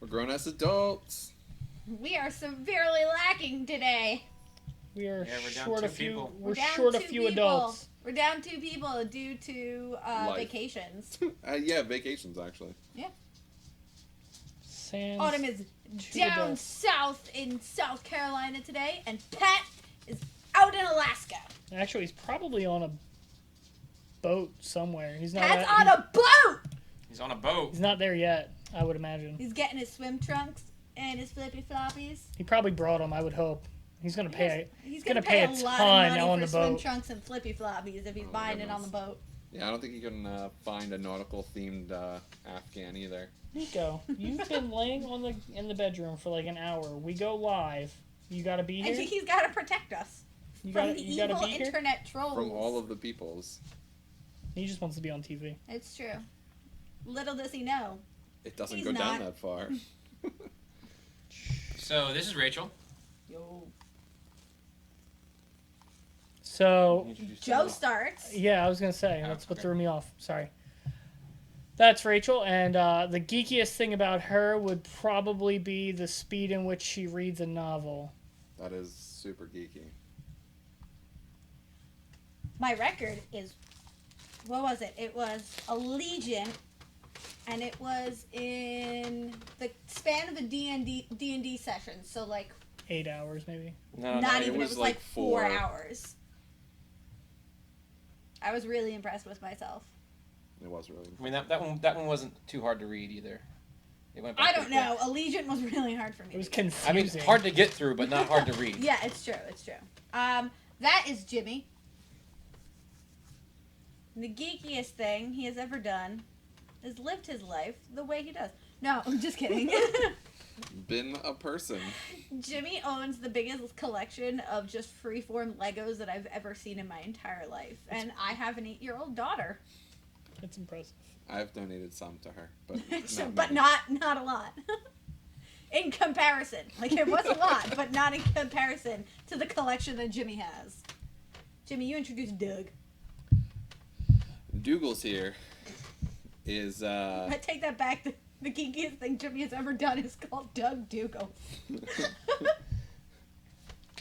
We're grown-ass adults. We are severely lacking today. We are we're down short two a few. people. We're down short a two few people. adults. We're down 2 people due to vacations. Yeah, vacations, actually. Yeah. Sans Autumn is two down adults. south in South Carolina today, and Pat is out in Alaska. Actually, he's probably on a boat somewhere. He's not. Pat's on a boat! He's on a boat. He's not there yet. I would imagine. He's getting his swim trunks and his flippy floppies. He probably brought them. I would hope. He's gonna pay. He's gonna pay a pay a lot ton of money on for the swim boat. trunks and flippy floppies if he's buying it on the boat. Yeah, I don't think you can find a nautical-themed Afghan either. Nico, you've been laying in the bedroom for like an hour. We go live. You gotta be And here. he's got to protect us You from gotta, the you gotta evil be here. internet trolls. From all of the peoples. He just wants to be on TV. It's true. Little does he know. It doesn't He's go down not. that far. So this is Rachel. Yo. So Joe starts. yeah, I was gonna say that's what okay. threw me off. Sorry. That's Rachel, and the geekiest thing about her would probably be the speed in which she reads a novel. That is super geeky. My record is, what was it? It was Allegiant, and it was in the span of a D&D session. So like, 8 hours maybe. No, not it even. It was was like like 4 4. hours. I was really impressed with myself. It was really. I mean that one wasn't too hard to read either. It went by I don't pretty know. Allegiant was really hard for me. It was to read. confusing. I mean, hard to get through, but not hard to read. Yeah, it's true. It's true. That is Jimmy. The geekiest thing he has ever done is lived his life the way he does. No, I'm just kidding. Been a person. Jimmy owns the biggest collection of just freeform Legos that I've ever seen in my entire life. And I have an 8-year-old daughter. It's impressive. I've donated some to her, but But not a lot. In comparison. Like, it was a lot, but not in comparison to the collection that Jimmy has. Jimmy, you introduced Doug. Dougal's here. Is I take that back. The geekiest thing Jimmy has ever done is called Doug Dougal. You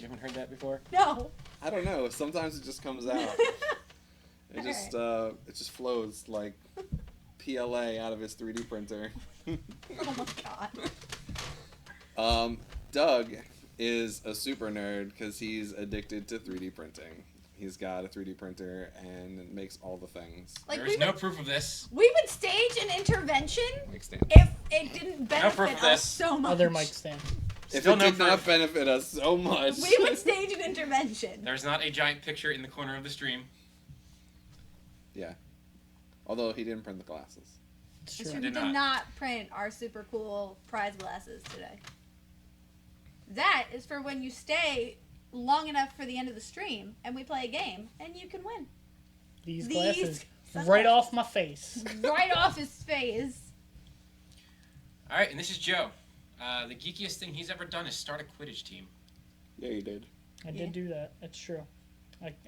haven't heard that before? No. I don't know. Sometimes it just comes out. It just flows like PLA out of his 3D printer. Oh my god. Doug is a super nerd because he's addicted to 3D printing. He's got a 3D printer and makes all the things. Like, There's no proof of this. we would stage an intervention Extent. if it didn't proof of benefit this. us so much. Other mic stand. If Still it no did not proof. benefit us so much. We would stage an intervention. There's not a giant picture in the corner of the stream. Yeah. Although he didn't print the glasses. It's It's true. true, we did did not. not print our super cool prize glasses today. That is for when you stay long enough for the end of the stream and we play a game and you can win. These These glasses sunglasses. right off my face. Right off his face. All right, and this is Joe. The geekiest thing he's ever done is start a Quidditch team. Yeah, he did. I Yeah. did do that. That's true.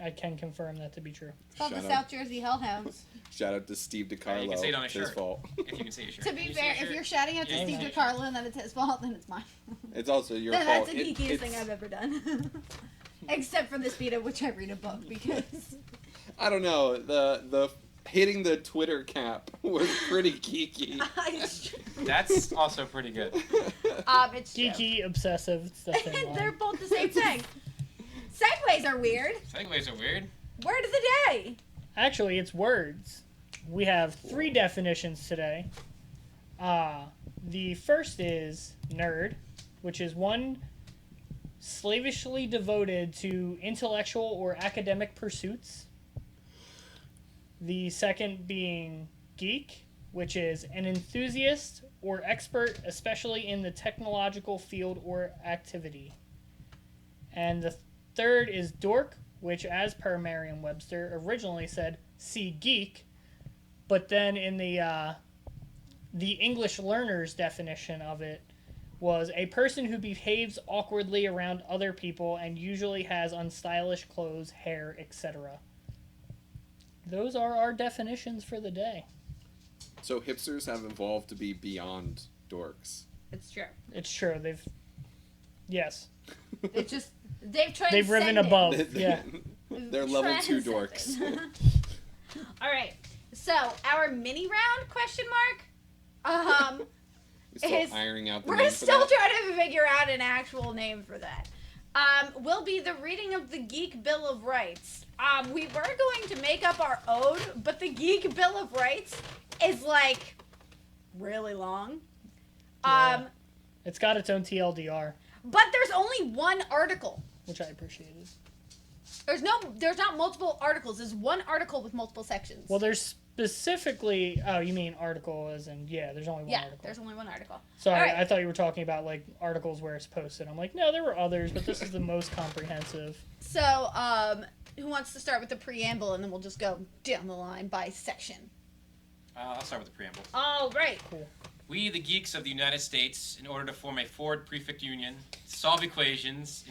I can confirm that to be true. It's called Shout the out. South Jersey Hellhounds. Shout out to Steve DiCarlo. you can say it on his It's his shirt. fault. If you can say your shirt. To Can be you say fair, your if shirt? you're shouting at Yeah, Steve you can. DiCarlo and then it's his fault, then it's mine. It's also your Then fault. that's the geekiest thing I've ever done. Except for the speed at which I read a book, because I don't know. The hitting the Twitter cap was pretty geeky. it's That's also pretty good. it's true. Geeky, obsessive. It's the same And line. they're both the same thing. Segways are weird. Segways are weird. Word of the day. Actually, it's words. We have 3 definitions today. The first is nerd, which is one slavishly devoted to intellectual or academic pursuits. The second being geek, which is an enthusiast or expert, especially in the technological field or activity. And the third is dork, which, as per Merriam-Webster, originally said "see geek," but then in the English learner's definition of it was a person who behaves awkwardly around other people and usually has unstylish clothes, hair, etc. Those are our definitions for the day. So hipsters have evolved to be beyond dorks. It's true. It's true. Yes. It's just they've They've riven transcended. above. Yeah. They're level 2 dorks. All right. So our mini round question mark. We're still Is- ironing out the We're name for still that. trying to figure out an actual name for that. Will be the reading of the Geek Bill of Rights. We were going to make up our own, but the Geek Bill of Rights is like really long. Yeah. It's got its own TLDR, But there's only one article. which I appreciated. There's not multiple articles. There's one article with multiple sections. Well, there's specifically. Oh, you mean article as in there's only one yeah, article. there's only one article. Sorry, All right. I thought you were talking about like articles where it's posted. I'm like, no, there were others, but this is the most comprehensive. So, who wants to start with the preamble, and then we'll just go down the line by section. I'll start with the preamble. All right. Cool. We, the geeks of the United States, in order to form a forward prefect union, solve equations,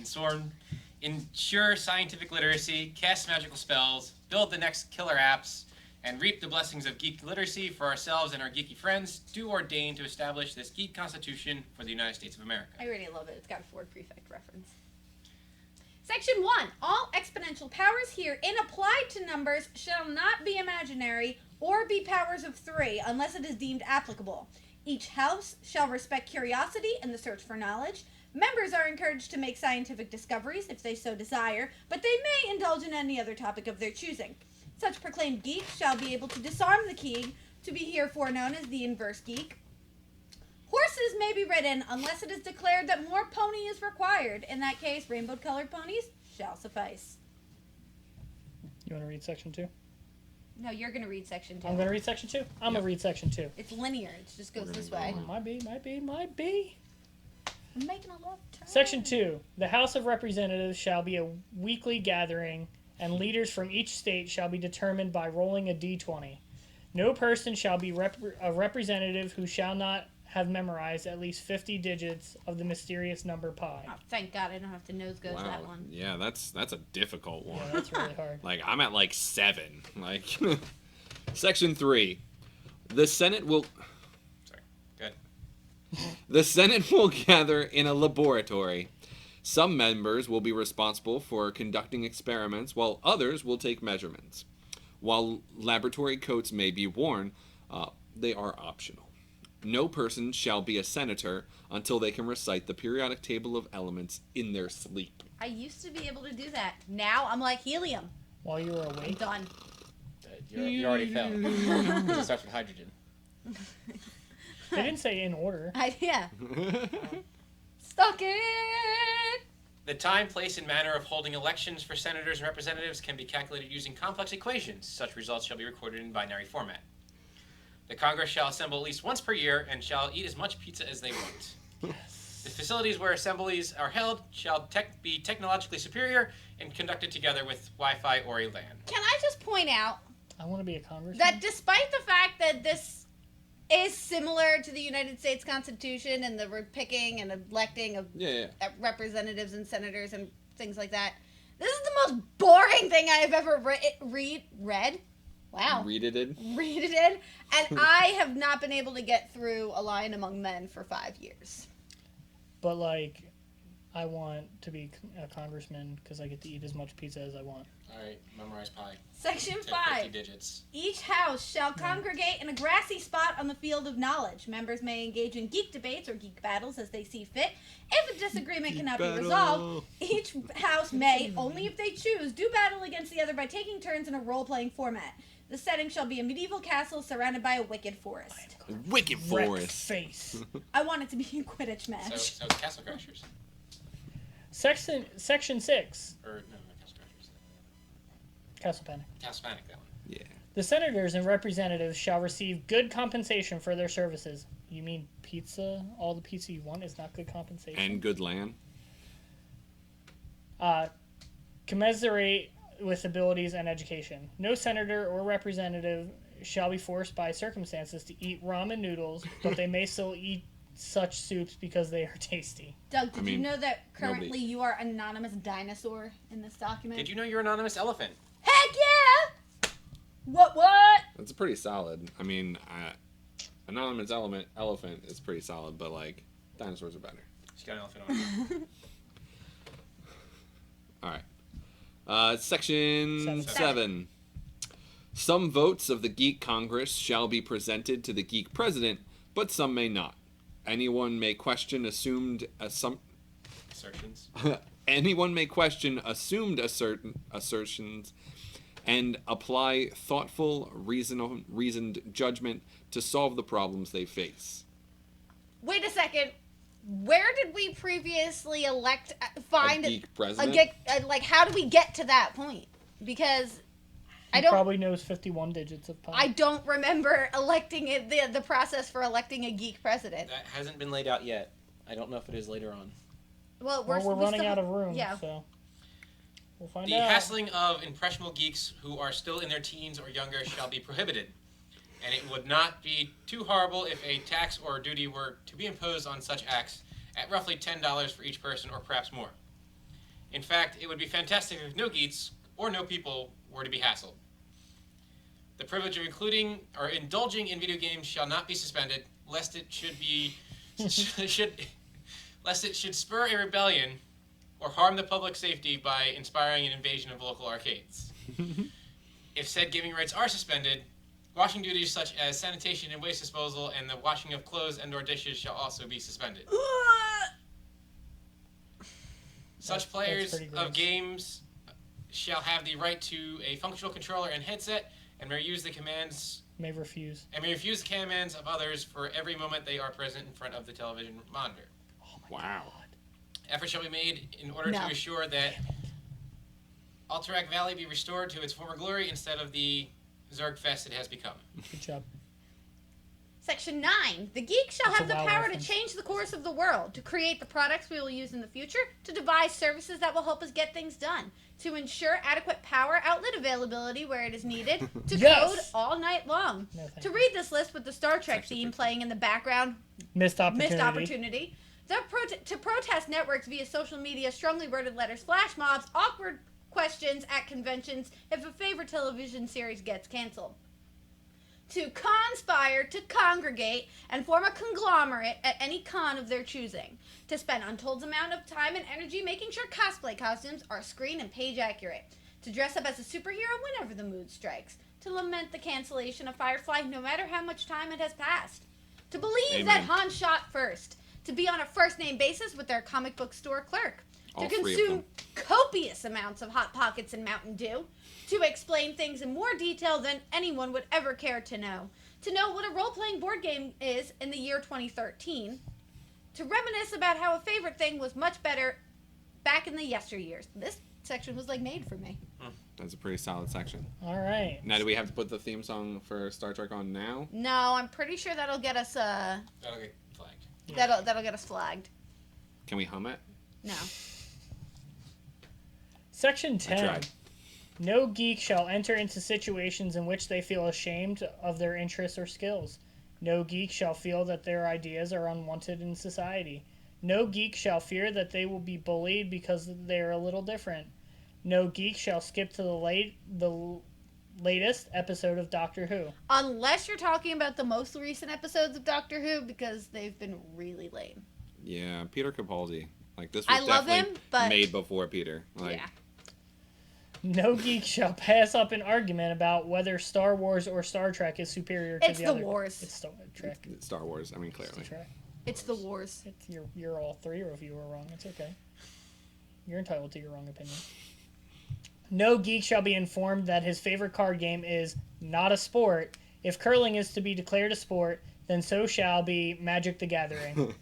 ensure scientific literacy, cast magical spells, build the next killer apps, and reap the blessings of geek literacy for ourselves and our geeky friends, do ordain to establish this geek constitution for the United States of America. I already love it. It's got a Ford Prefect reference. Section 1. All exponential powers herein applied to numbers shall not be imaginary or be powers of 3 unless it is deemed applicable. Each house shall respect curiosity and the search for knowledge. Members are encouraged to make scientific discoveries if they so desire, but they may indulge in any other topic of their choosing. Such proclaimed geeks shall be able to disarm the king, to be herefore known as the inverse geek. Horses may be ridden unless it is declared that more pony is required. In that case, rainbow-colored ponies shall suffice. You want to read section 2? No, you're going to read section 2. I'm going to read section 2. I'm going to read section 2. It's linear. It just goes this way. Might be. I'm making a left turn. Section 2. The House of Representatives shall be a weekly gathering, and leaders from each state shall be determined by rolling a d20. No person shall be a representative who shall not have memorized at least 50 digits of the mysterious number pi. Oh, thank God I don't have to nose go to that one. Yeah, that's a difficult one. Yeah, that's really hard. Like, I'm at like 7. Like, Section 3. The Senate will... Sorry. Good. The Senate will gather in a laboratory. Some members will be responsible for conducting experiments, while others will take measurements. While laboratory coats may be worn, they are optional. No person shall be a senator until they can recite the periodic table of elements in their sleep. I used to be able to do that. Now I'm like helium. While you were I'm awake. done. You already fell. It starts with hydrogen. They didn't say in order. Yeah. Stuck it. The time, place, and manner of holding elections for senators and representatives can be calculated using complex equations. Such results shall be recorded in binary format. The Congress shall assemble at least once per year and shall eat as much pizza as they want. The facilities where assemblies are held shall be technologically superior and conducted together with Wi-Fi or a LAN. Can I just point out I want to be a congressman. that despite the fact that this is similar to the United States Constitution and the picking and electing of Yeah. representatives and senators and things like that, this is the most boring thing I have ever read. Wow. Read it in. Read it in. And I have not been able to get through A Lion Among Men for 5 years. But, like, I want to be a congressman because I get to eat as much pizza as I want. All right, memorize pi. Section Take 50 5. digits. Each house shall congregate in a grassy spot on the field of knowledge. Members may engage in geek debates or geek battles as they see fit. If a disagreement cannot be resolved, each house may, only if they choose, do battle against the other by taking turns in a role-playing format. The setting shall be a medieval castle surrounded by a wicked forest. Wicked Wreck Forest. face. I want it to be a Quidditch match. So it's Castle Crashers. Section 6. Or, no, Castle Crashers. Castle Panic. Castle Panic, that one. Yeah. The senators and representatives shall receive good compensation for their services. You mean pizza? All the pizza you want is not good compensation? And good land. Commensurate with abilities and education. No senator or representative shall be forced by circumstances to eat ramen noodles, but they may still eat such soups because they are tasty. Doug, did you mean, know that currently nobody- you are anonymous dinosaur in this document? Did you know you're an anonymous elephant? Heck yeah! What? That's pretty solid. I mean, anonymous elephant is pretty solid, but like, Dinosaurs are better. She's got an elephant on. All right. Section 7. 7. Some votes of the Geek Congress shall be presented to the Geek President, but some may not. Anyone may question assumed Assertions. Anyone may question assumed assertions and apply thoughtful, reasoned judgment to solve the problems they face. Wait a second. Where did we previously find A Geek President? like, how do we get to that point? Because He probably knows 51 digits of pi. I don't remember electing the process for electing a Geek President. That hasn't been laid out yet. I don't know if it is later on. Well, we're running still, out of room, yeah. so we'll find The out. hassling of impressionable geeks who are still in their teens or younger shall be prohibited. And it would not be too horrible if a tax or duty were to be imposed on such acts at roughly $10 for each person or perhaps more. In fact, it would be fantastic if no geeks or no people were to be hassled. The privilege of including or indulging in video games shall not be suspended, lest it should spur a rebellion or harm the public safety by inspiring an invasion of local arcades. If said gaming rights are suspended, washing duties such as sanitation and waste disposal and the washing of clothes and/or dishes shall also be suspended. Such players of games shall have the right to a functional controller and headset and may use the commands May refuse. and may refuse the commands of others for every moment they are present in front of the television monitor. Wow. Efforts shall be made in order to assure that Alterac Valley be restored to its former glory instead of the Zergfest it has become. Good job. Section 9. The geek shall That's have a the WoW power reference. to change the course of the world, to create the products we will use in the future, to devise services that will help us get things done, to ensure adequate power outlet availability where it is needed, to Yes! code all night long. No, thank To you. read this list with the Star Trek Section theme 15. playing in the background, Missed opportunity. missed opportunity. To protest networks via social media, strongly worded letters, flash mobs, awkward questions at conventions if a favorite television series gets canceled. To conspire to congregate and form a conglomerate at any con of their choosing. To spend untold amount of time and energy making sure cosplay costumes are screen and page accurate. To dress up as a superhero whenever the mood strikes. To lament the cancellation of Firefly no matter how much time it has passed. To believe that Amen. Han shot first. To be on a first-name basis with their comic book store clerk. All To three of consume them. copious amounts of Hot Pockets and Mountain Dew. To explain things in more detail than anyone would ever care to know. To know what a role-playing board game is in the year 2013. To reminisce about how a favorite thing was much better back in the yesteryears. This section was like made for me. That's a pretty solid section. All right. Now, do we have to put the theme song for Star Trek on now? No, I'm pretty sure that'll get us That'll get flagged. that'll get us flagged. Can we hum it? No. Section I 10. tried. No geek shall enter into situations in which they feel ashamed of their interests or skills. No geek shall feel that their ideas are unwanted in society. No geek shall fear that they will be bullied because they are a little different. No geek shall skip to the latest episode of Doctor Who. Unless you're talking about the most recent episodes of Doctor Who, because they've been really lame. Yeah, Peter Capaldi. Like, this I was love definitely him, but- made before Peter. Like, Yeah. No geek shall pass up an argument about whether Star Wars or Star Trek is superior to It's the the other. Wars. It's Star Trek. Star Wars, I mean, It's the clearly. Trek. It's the wars. It's, you're all three of you are wrong. It's okay. You're entitled to your wrong opinion. No geek shall be informed that his favorite card game is not a sport. If curling is to be declared a sport, then so shall be Magic the Gathering.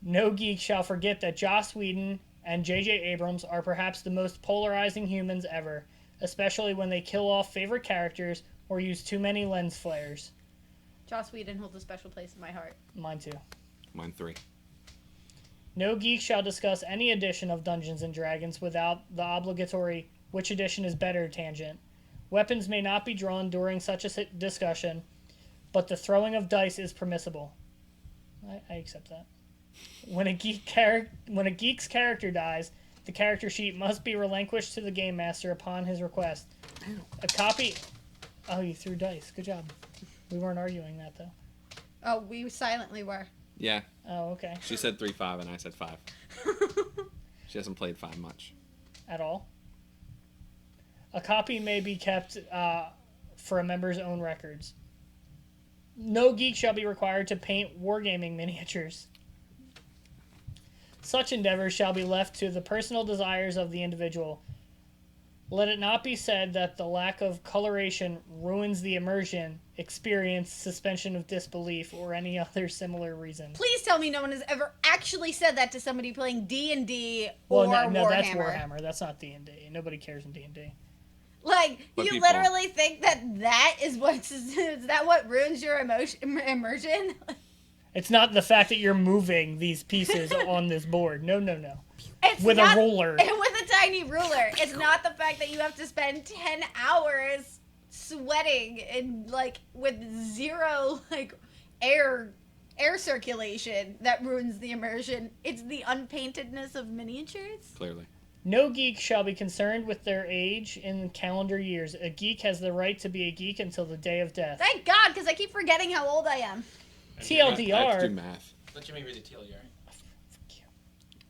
No geek shall forget that Joss Whedon and J.J. Abrams are perhaps the most polarizing humans ever, especially when they kill off favorite characters or use too many lens flares. Joss Whedon holds a special place in my heart. Mine too. Mine 3. No geek shall discuss any edition of Dungeons & Dragons without the obligatory which edition is better tangent. Weapons may not be drawn during such a discussion, but the throwing of dice is permissible. I accept that. When a geek's character dies, the character sheet must be relinquished to the game master upon his request. A copy... Oh, you threw dice. Good job. We weren't arguing that, though. Oh, we silently were. Yeah, Oh, okay. she said 3-5 and I said 5. She hasn't played 5 much. At all. A copy may be kept for a member's own records. No geek shall be required to paint wargaming miniatures. Such endeavors shall be left to the personal desires of the individual. Let it not be said that the lack of coloration ruins the immersion, experience, suspension of disbelief, or any other similar reason. Please tell me no one has ever actually said that to somebody playing D&D or Well, no, Warhammer. that's Warhammer. That's not D&D. Nobody cares in D&D. Like, But you people- literally think that is what ruins your immersion? It's not the fact that you're moving these pieces on this board. No. It's With not, a ruler. And with a tiny ruler. It's not the fact that you have to spend 10 hours sweating and, like, with zero, like, air circulation that ruins the immersion. It's the unpaintedness of miniatures. Clearly. No geek shall be concerned with their age in calendar years. A geek has the right to be a geek until the day of death. Thank God, because I keep forgetting how old I am. I have to do TLDR. math. Let me read the TLDR.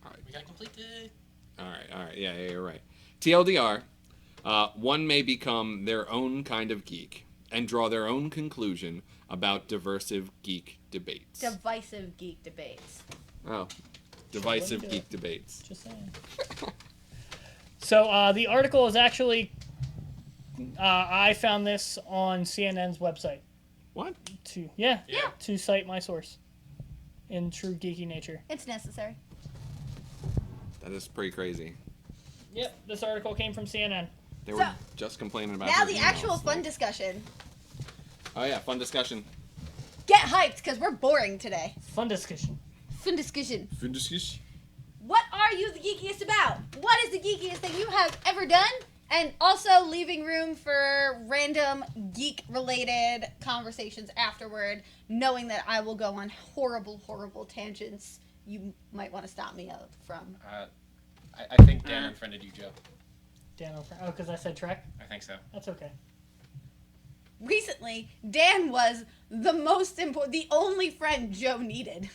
Alright. We gotta complete the. Alright. Yeah, you're right. TLDR. One may become their own kind of geek and draw their own conclusion about divisive geek debates. Divisive geek debates. Oh. Divisive Let me do geek debates. Just saying. So the article is actually, I found this on CNN's website. What? Yeah, Yeah. to cite my source in true geeky nature. It's necessary. That is pretty crazy. Yep, this article came from CNN. They So, were just complaining about Now her the emails, actual so- fun discussion. Oh yeah, fun discussion. Get hyped, because we're boring today. Fun discussion. Fun discussion. Fun discussion. What are you the geekiest about? What is the geekiest thing you have ever done? And also leaving room for random geek-related conversations afterward, knowing that I will go on horrible, horrible tangents you might want to stop me out from. I think Dan unfriended you, Joe. Dan, oh, because I said Trek? I think so. That's okay. Recently, Dan was the most important, the only friend Joe needed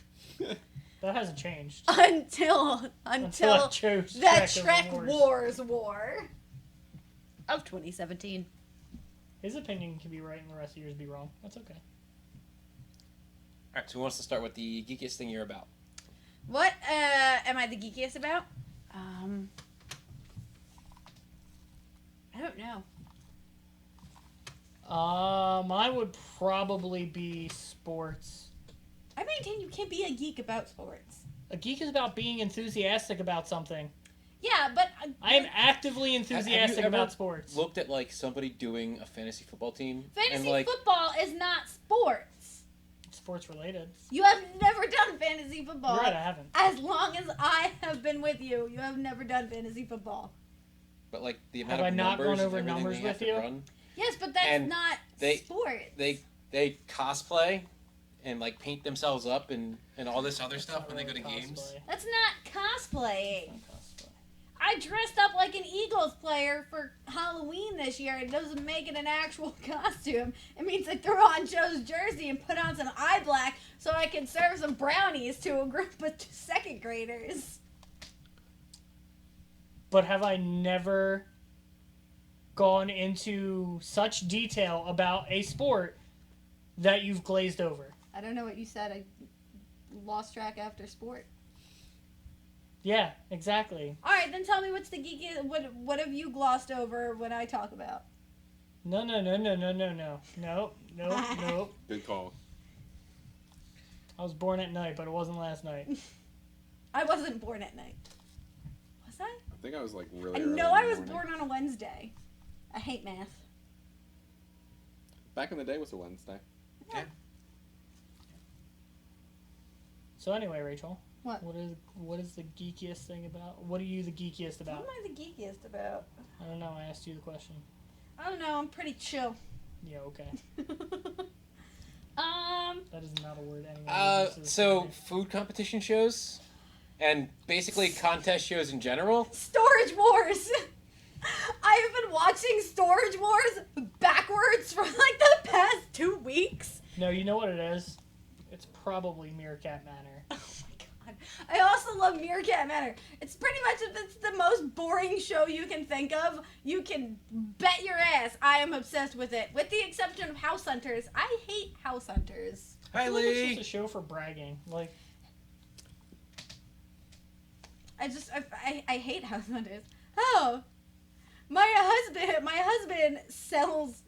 That hasn't changed. until I chose the Trek Trek over Wars war of 2017. His opinion can be right and the rest of yours be wrong. That's okay. Alright, so who wants to start with the geekiest thing you're about? What am I the geekiest about? I don't know. Mine would probably be sports. I maintain you can't be a geek about sports. A geek is about being enthusiastic about something. Yeah, but I am actively enthusiastic ever about sports. Looked at like somebody doing a fantasy football team fantasy and like football is not sports. Sports related. You have never done fantasy football. You're right, I haven't. As long as I have been with you, you have never done fantasy football. but like the amount Have of I not numbers gone and over everything numbers they have with to you? Yes, but that's And not they- sports. They cosplay and like paint themselves up and all this other stuff when they go to games. That's not cosplaying. Cosplay. I dressed up like an Eagles player for Halloween this year. It doesn't make it an actual costume. It means I throw on Joe's jersey and put on some eye black so I can serve some brownies to a group of second graders. But have I never gone into such detail about a sport that you've glazed over? I don't know what you said. I lost track after sport. Yeah, exactly. All right, then tell me what's the geeky. What have you glossed over when I talk about? No. Nope. Good call. I was born at night, but it wasn't last night. I wasn't born at night. Was I? I think I was like really. I early know in I the was morning. born on a Wednesday. I hate math. Back in the day was a Wednesday. So anyway, Rachel. What? What is the geekiest thing about? What are you the geekiest What about? am I the geekiest about? I don't know. I asked you the question. I don't know. I'm pretty chill. Yeah, okay. That is not a word anyone uses. So food competition shows and basically contest shows in general. Storage Wars. I have been watching Storage Wars backwards for like the past 2 weeks. No, you know what it is? It's probably Meerkat Manor. Oh my god. I also love Meerkat Manor. It's pretty much, if it's the most boring show you can think of, you can bet your ass I am obsessed with it. With the exception of House Hunters. I hate House Hunters. I feel like it's just a show for bragging. Like, I hate House Hunters. Oh, my husband sells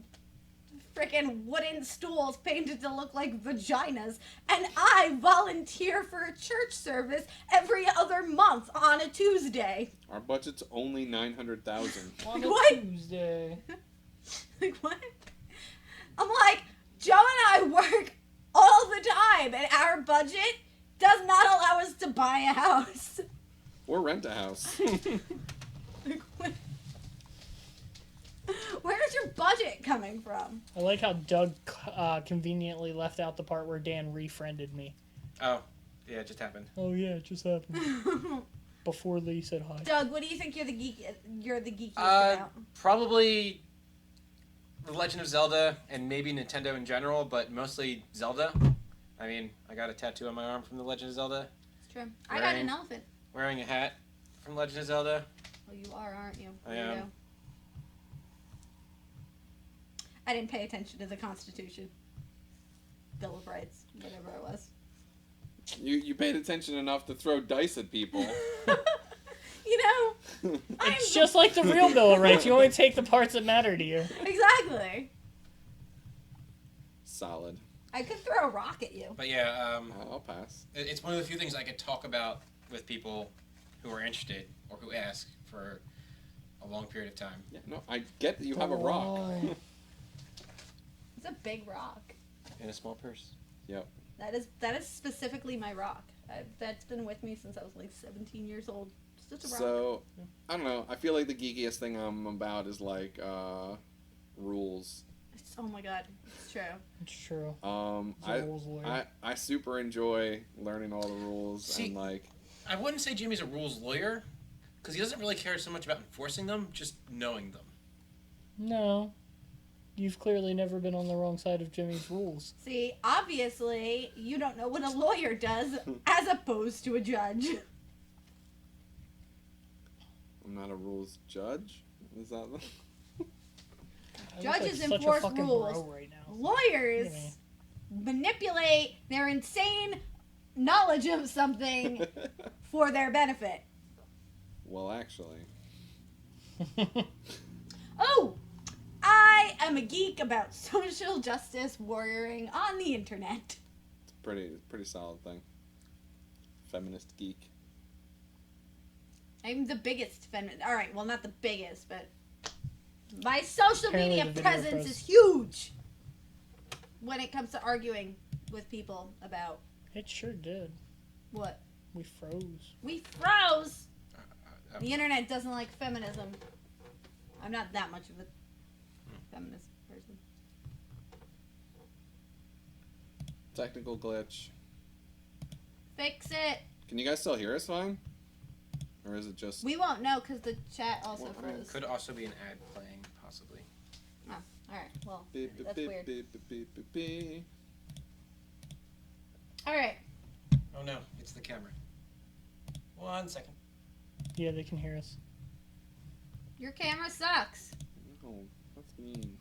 freaking wooden stools painted to look like vaginas, and I volunteer for a church service every other month on a Tuesday. Our budget's only 900,000. on a What? Tuesday. Like, what? I'm like, Joe and I work all the time, and our budget does not allow us to buy a house. Or rent a house. Like, what? Where's your budget coming from? I like how Doug conveniently left out the part where Dan refriended me. Oh, yeah, it just happened. Oh yeah, it just happened. Before Lee said hi. Doug, what do you think you're the geekiest Uh, about? Probably The Legend of Zelda and maybe Nintendo in general, but mostly Zelda. I mean, I got a tattoo on my arm from The Legend of Zelda. It's true. I got an elephant. Wearing a hat from Legend of Zelda. Well, you are, aren't you? I am. I didn't pay attention to the Constitution. Bill of Rights, whatever it was. You paid attention enough to throw dice at people. You know, It's just like the real Bill of Rights. You only take the parts that matter to you. exactly. Solid. I could throw a rock at you. But yeah, I'll pass. it's one of the few things I could talk about with people who are interested or who ask for a long period of time. Yeah, no, I get that you have a rock. Why? It's a big rock. In a small purse. Yep. That is specifically my rock. That's been with me since I was like 17 years old. It's just a rock. So, I don't know. I feel like the geekiest thing I'm about is like rules. Oh my god, it's true. It's true. I super enjoy learning all the rules. See, and like, I wouldn't say Jimmy's a rules lawyer, because he doesn't really care so much about enforcing them, just knowing them. No. You've clearly never been on the wrong side of Jimmy's rules. See, obviously, you don't know what a lawyer does as opposed to a judge. I'm not a rules judge. Is that the... I look Judges like such enforce a fucking rules. bro right now. Lawyers manipulate their insane knowledge of something for their benefit. Well, actually. Oh! I am a geek about social justice warrioring on the internet. It's a pretty solid thing. Feminist geek. I'm the biggest feminist. Alright, well, not the biggest, but my social Apparently media the video presence pros- is huge when it comes to arguing with people about It sure did. what? We froze. We froze! The internet doesn't like feminism. I'm not that much of a feminist person. Technical glitch. Fix it! Can you guys still hear us fine? Or is it just... We won't know because the chat also Well, froze. Could also be an ad playing, possibly. Oh, alright. Well, Beep, beep, that's beep, weird. beep, beep, beep, beep, beep. Alright. Oh no, it's the camera. 1 second. Yeah, they can hear us. Your camera sucks. No, that's mean.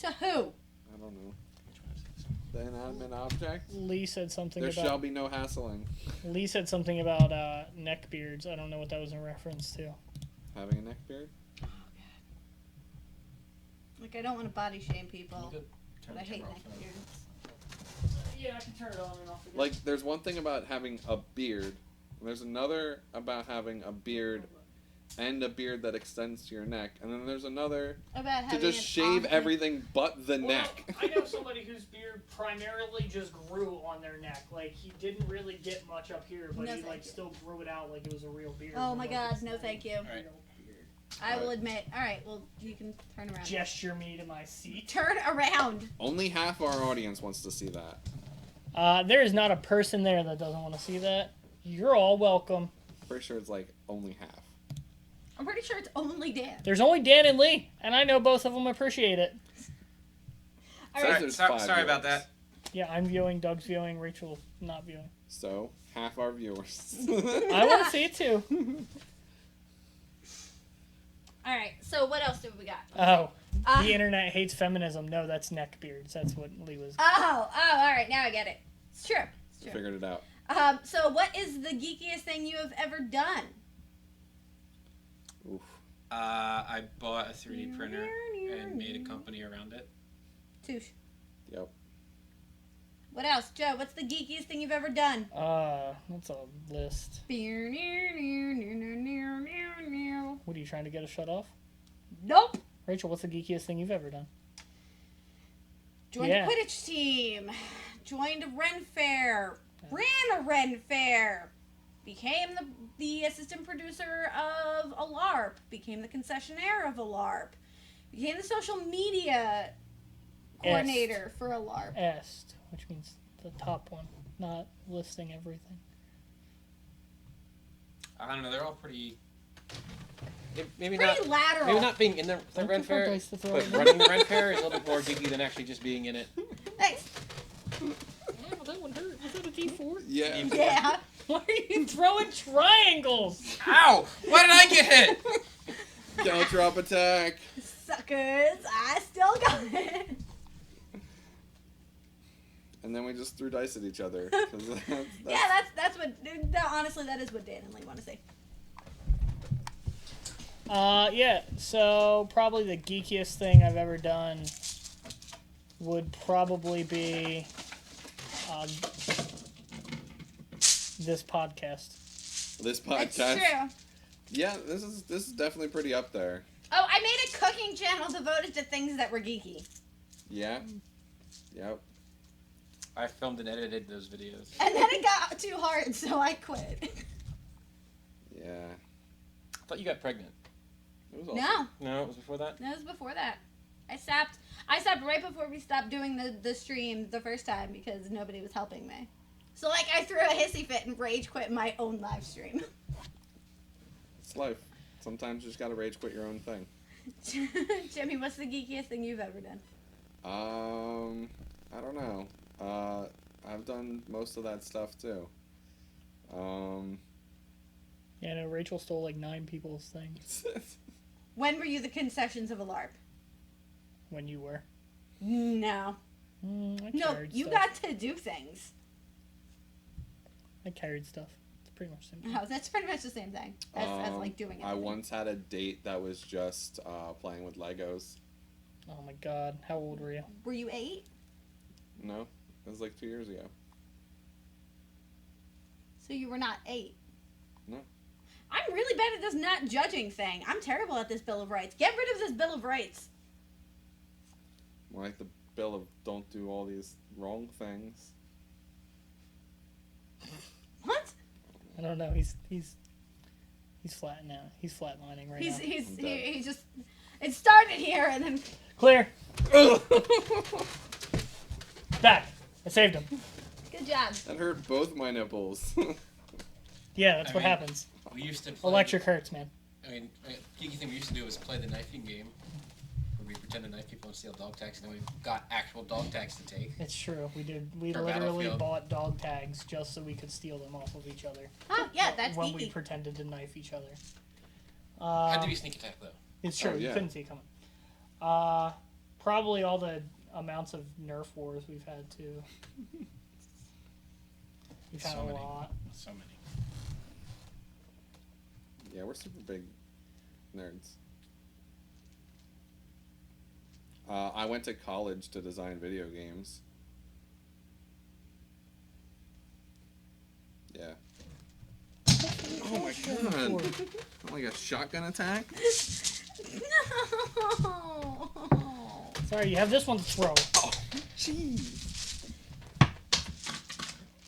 To who? I don't know. Which one is this? The inanimate object? Lee said something There about shall be no hassling. Lee said something about neck beards. I don't know what that was in reference to. Having a neck beard? Like, I don't want to body shame people, You could turn but I the hate camera neck off. beards. Yeah, I can turn it on and off again. Like, there's one thing about having a beard. And there's another about having a beard and a beard that extends to your neck. And then there's another About to having just an shave armpit. everything but the neck. I know somebody whose beard primarily just grew on their neck. Like, he didn't really get much up here, but No, he, thank like, you. still grew it out like it was a real beard. Oh but, my like, god, it's no not thank you. a Alright. real beard. I will admit. Alright, well, you can turn around. Gesture me to my seat. Turn around! Only half our audience wants to see that. There is not a person there that doesn't want to see that. You're all welcome. Pretty sure it's like only half. I'm pretty sure it's only Dan. There's only Dan and Lee, and I know both of them appreciate it. Says Alright, there's Sorry 5 about viewers. that. Yeah, I'm viewing, Doug's viewing, Rachel's not viewing. So, half our viewers. I want to see it too. All right. So what else do we got? Oh, Uh, the internet hates feminism. No, that's neckbeards. That's what Lee was. Oh, all right. Now I get it. It's true. It's true. Figured it out. So what is the geekiest thing you have ever done? Oof. I bought a 3D printer and made a company around it. Touche. Yep. What else, Joe? What's the geekiest thing you've ever done? That's a list. What are you trying to get us shut off? Nope. Rachel, what's the geekiest thing you've ever done? Joined Yeah. a Quidditch team. Joined a Ren Fair. Ran a Ren Fair. Became the assistant producer of a LARP. Became the concessionaire of a LARP. Became the social media coordinator for a LARP. Est, which means the top one, not listing everything. I don't know. They're all pretty. Maybe Pretty not. lateral. Maybe not being in the Don't Ren give her Fair, dice to throw but at. running the Ren Fair is a little bit more geeky than actually just being in it. Thanks. Oh, that one hurt. Was that a D4? Yeah. Yeah. Why are you throwing triangles? Ow! Why did I get hit? Caltrop attack. Suckers. I still got it. And then we just threw dice at each other. 'Cause that's, Yeah, that's what. Honestly, that is what Dan and Lee want to say. Yeah, so probably the geekiest thing I've ever done would probably be this podcast. This It's podcast. true. Yeah, this is definitely pretty up there. Oh, I made a cooking channel devoted to things that were geeky. Yeah. Yep. I filmed and edited those videos. And then it got too hard, so I quit. Yeah. I thought you got pregnant. It was awesome. No, No, it was before that. that was before that. I stopped right before we stopped doing the stream the first time because nobody was helping me. So, like, I threw a hissy fit and rage quit my own live stream. It's life. Sometimes you just gotta rage quit your own thing. Jimmy, what's the geekiest thing you've ever done? I don't know. I've done most of that stuff too. Yeah, no, Rachel stole like 9 people's things When were you the concessions of a LARP? when you were. No. I No, carried you stuff. got to do things. I carried stuff. It's pretty much the same. Oh, that's pretty much the same thing as like doing it. I once had a date that was just playing with Legos. Oh my god, how old were you? Were you 8? No, it was like 2 years ago. So you were not 8? No. I'm really bad at this not judging thing. I'm terrible at this Bill of Rights. Get rid of this Bill of Rights. More like the bill of don't do all these wrong things. What? I don't know. He's flat now. He's flatlining right now. He just it started here and then Clear. Back. I saved him. good job. That hurt both my nipples. Yeah, that's I what mean- happens. We used to play. Electric hurts, man. I mean, geeky thing we used to do was play the knifing game, where we pretend to knife people and steal dog tags, and then we got actual dog tags to take. It's true. We did. We For literally Battlefield. bought dog tags just so we could steal them off of each other. Oh yeah, that's when we geeky. pretended to knife each other. Had to be sneak attack though. It's true. Oh, You yeah. couldn't see it coming. Probably all the amounts of Nerf wars we've had too. We've had So a many. lot. So many. Yeah, we're super big nerds. I went to college to design video games. Yeah. Oh my god. Like a shotgun attack? No. Sorry, you have this one to throw. Jeez.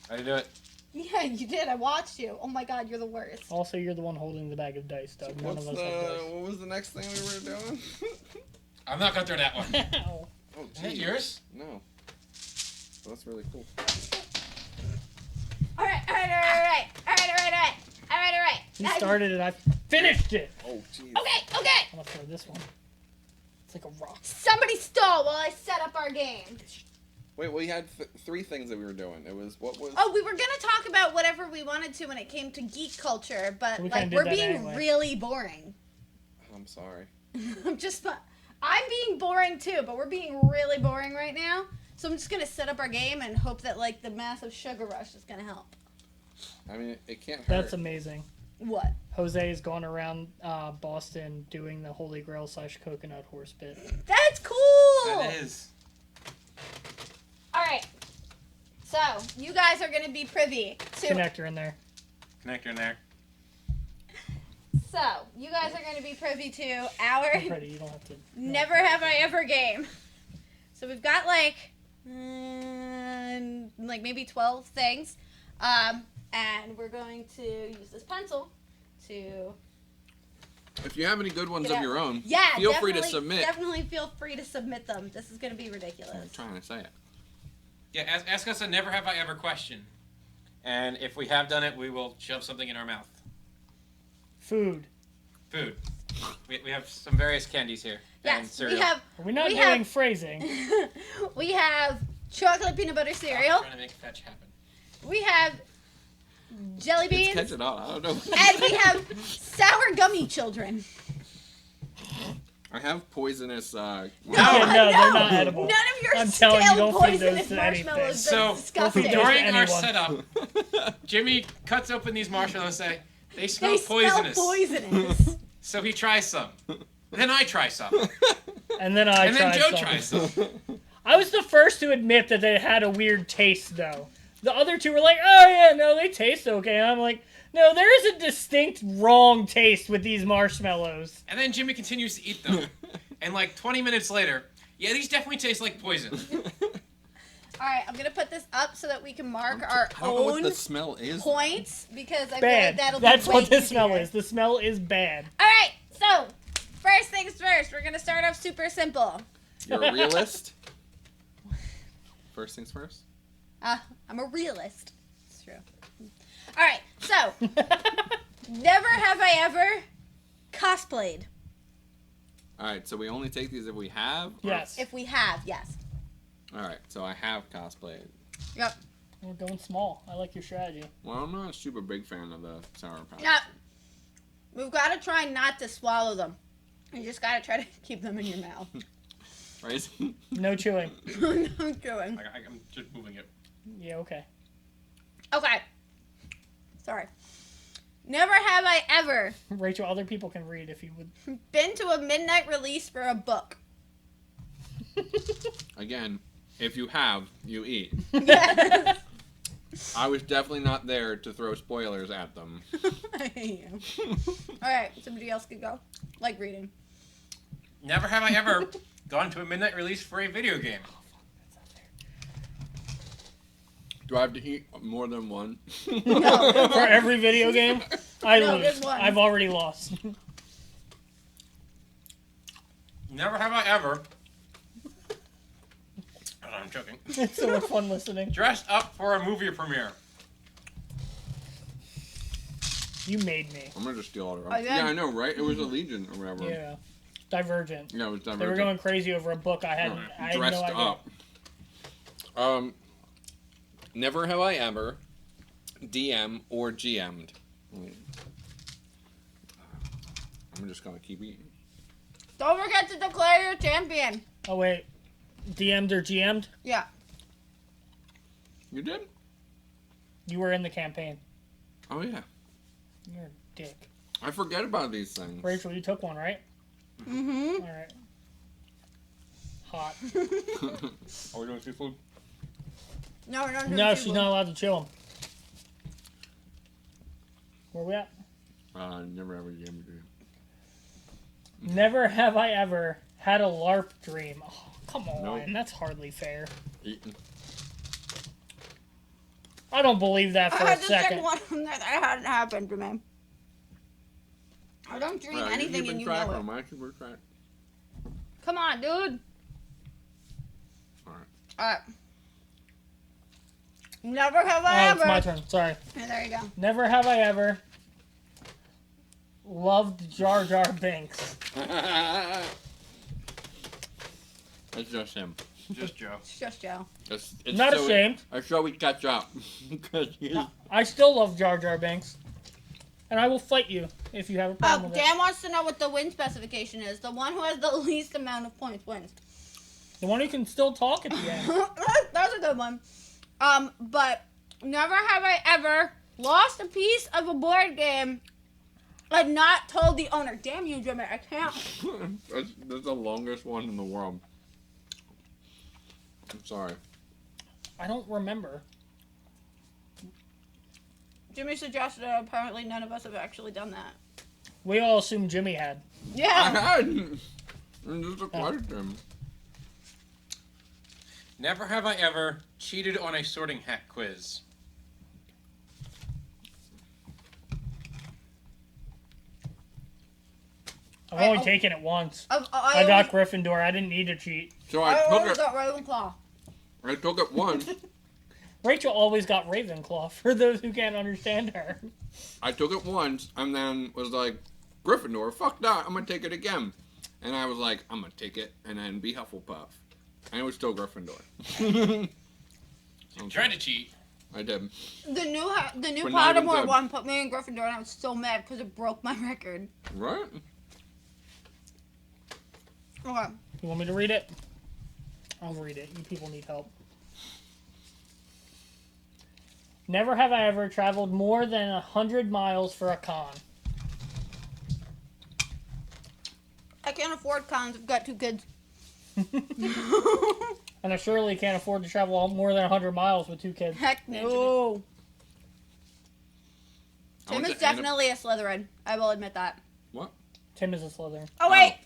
How do you do it? Yeah, you did. I watched you. Oh my god, you're the worst. Also, you're the one holding the bag of dice, Doug. None What's of us have dice. what was the next thing we were doing? I'm not gonna throw that one. Ow. Oh, Is that geez. yours? No. That's really cool. Alright. You started it. I finished it. Oh, jeez. Okay. I'm gonna throw this one. It's like a rock. Somebody stole while I set up our game. Wait, we had 3 things that we were doing. It was what was? Oh, we were gonna talk about whatever we wanted to when it came to geek culture, but We like kinda did we're that being anyway. really boring. I'm sorry. I'm being boring too, but we're being really boring right now. So I'm just gonna set up our game and hope that like the massive sugar rush is gonna help. I mean, it can't hurt. That's amazing. What? Jose's gone around Boston doing the Holy Grail / coconut horse bit. That's cool. That is. All right. So you guys are gonna be privy to. Connector in there. Connector in there. So you guys are gonna be privy to our Freddie, you don't have to. Never Have I Ever game. So we've got like maybe 12 things, and we're going to use this pencil to. If you have any good ones Get of out. your own, Yeah, feel free to submit. Definitely feel free to submit them. This is gonna be I'm ridiculous. trying to say it. Yeah, ask us a never have I ever question. And if we have done it, we will shove something in our mouth. Food. Food. We have some various candies here. And Yes, cereal. we have. Are we not We doing have- phrasing? We have chocolate peanut butter I'm cereal. trying to make fetch happen. We have jelly It's beans, catching on. I don't know. and we have sour gummy children. I have poisonous. Yeah, no, they're not edible. None of your I'm telling you, stale don't feed those poisonous to anything. marshmallows. So, That's disgusting. Don't feed those During our anyone. setup, Jimmy cuts open these marshmallows and say, they smell They poisonous. smell poisonous. So he tries some. Then I try some. And then I And then tried Joe some. tries some. I was the first to admit that they had a weird taste, though. The other two were like, oh, yeah, no, they taste okay. And I'm like, no, there is a distinct wrong taste with these marshmallows. And then Jimmy continues to eat them. And like 20 minutes later, yeah, these definitely taste like poison. All right, I'm gonna put this up so that we can mark our I don't know what own the smell is. points because I feel like Bad. that'll That's be way what the smell easier. is. The smell is bad. All right, so first things first, we're gonna start off super simple. You're a realist. First things first. I'm a realist. It's true. All right, so never have I ever cosplayed. All right, so we only take these if we have. or- Yes. If we have, yes. All right, so I have cosplayed. Yep. We're going small. I like your strategy. Well, I'm not a super big fan of the Sour Patch. Yep. We've got to try not to swallow them. You just got to try to keep them in your mouth. Right? No chewing. I'm doing. I'm just moving it. Yeah, okay. Okay. Sorry. Never have I ever Rachel, other people can read if you would. been to a midnight release for a book. Again, if you have, you eat. Yes. I was definitely not there to throw spoilers at them. I hate you. All right, somebody else could go. Like reading. Never have I ever gone to a midnight release for a video game. Do I have to eat more than one? No. For every video game, I No, lose. just one. I've already lost. Never have I ever. Oh, I'm joking. It's so much fun listening. Dressed up for a movie premiere. You made me. I'm gonna just steal all the Oh, yeah. Yeah, I know, right? It was a Legion or whatever. Yeah. Divergent. Yeah, it was They were Divergent. going crazy over a book I had Dressed no idea. up. Never have I ever DM or GM'd. I'm just gonna keep eating. Don't forget to declare your champion. Oh, wait. DM'd or GM'd? Yeah. You did? You were in the campaign. Oh yeah. You're a dick. I forget about these things. Rachel, you took one, right? Mm-hmm. All right. Hot. Are we doing seafood? No, we're not doing No, seafood. she's not allowed to chill him. Where we at? Never ever GM'd. Never have I ever had a LARP dream. Oh, come on. Nope. That's hardly fair. Eating. I don't believe that for I a had to check second. one that hadn't happened to me. I don't dream Well, anything and you know it. I keep track. Come on, dude. Alright. Alright. Never have Oh, I it's ever. my turn. Sorry. Yeah, there you go. Never have I ever loved Jar Jar Binks. It's just him. Just Joe. It's just Joe. It's Not so ashamed. I shall we catch up. 'Cause he's- I still love Jar Jar Binks. And I will fight you if you have a problem with Dan wants to know what the win specification is. The one who has the least amount of points wins. it. The one who can still talk at the end. That's a good one. But never have I ever lost a piece of a board game and not told the owner. Damn you, Jimmy, I can't. that's the longest one in the world. I'm sorry. I don't remember. Jimmy suggested apparently none of us have actually done that. We all assumed Jimmy had. I Yeah. hadn't. It's just a question. Never have I ever cheated on a sorting hat quiz. I've only taken it once. I I got Gryffindor. I didn't need to cheat. So I I took always it. got Ravenclaw. I took it once. Rachel always got Ravenclaw, for those who can't understand her. I took it once and then was like, Gryffindor, fuck that, I'm gonna take it again. And I was like, I'm gonna take it and then be Hufflepuff. And it was still Gryffindor. Tried to cheat. I did. The new But not even Pottermore the- one put me in Gryffindor, and I was so mad because it broke my record. Right? Okay. You want me to read it? I'll read it. You people need help. Never have I ever traveled more than 100 miles for a con. I can't afford cons. I've got 2 kids. And I surely can't afford to travel more than 100 miles with 2 kids. Heck no. I Tim went is to Anna- definitely a Slytherin. I will admit that. Tim is a Slytherin. Oh wait.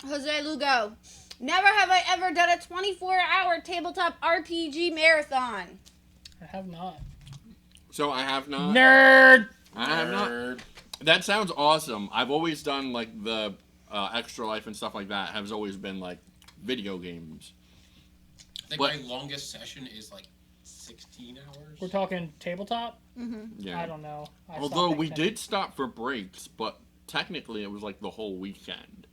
Jose Lugo. Never have I ever done a 24-hour tabletop RPG marathon. I have not. So I have not. Nerd! I have not. That sounds awesome. I've always done like the Extra Life and stuff like that. Has always been like video games. I think What? my longest session is like 16 hours. We're talking tabletop? Mm-hmm. Yeah. I don't know. I Although stopped we paying attention. did stop for breaks, but technically it was like the whole weekend.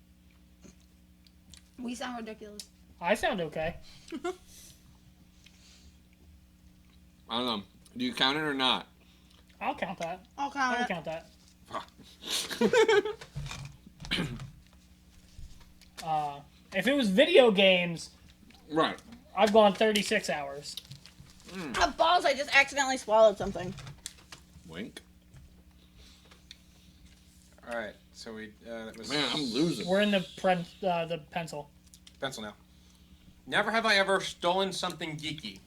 We sound ridiculous. I sound okay. I don't know. Do you count it or not? I'll count that. I'll count I'll it. count that. If it was video games, Right. I've gone 36 hours. Balls, I just accidentally swallowed something. Wink. All right, so we that was Man, I'm losing. We're in the pencil. pencil now. Never have I ever stolen something geeky.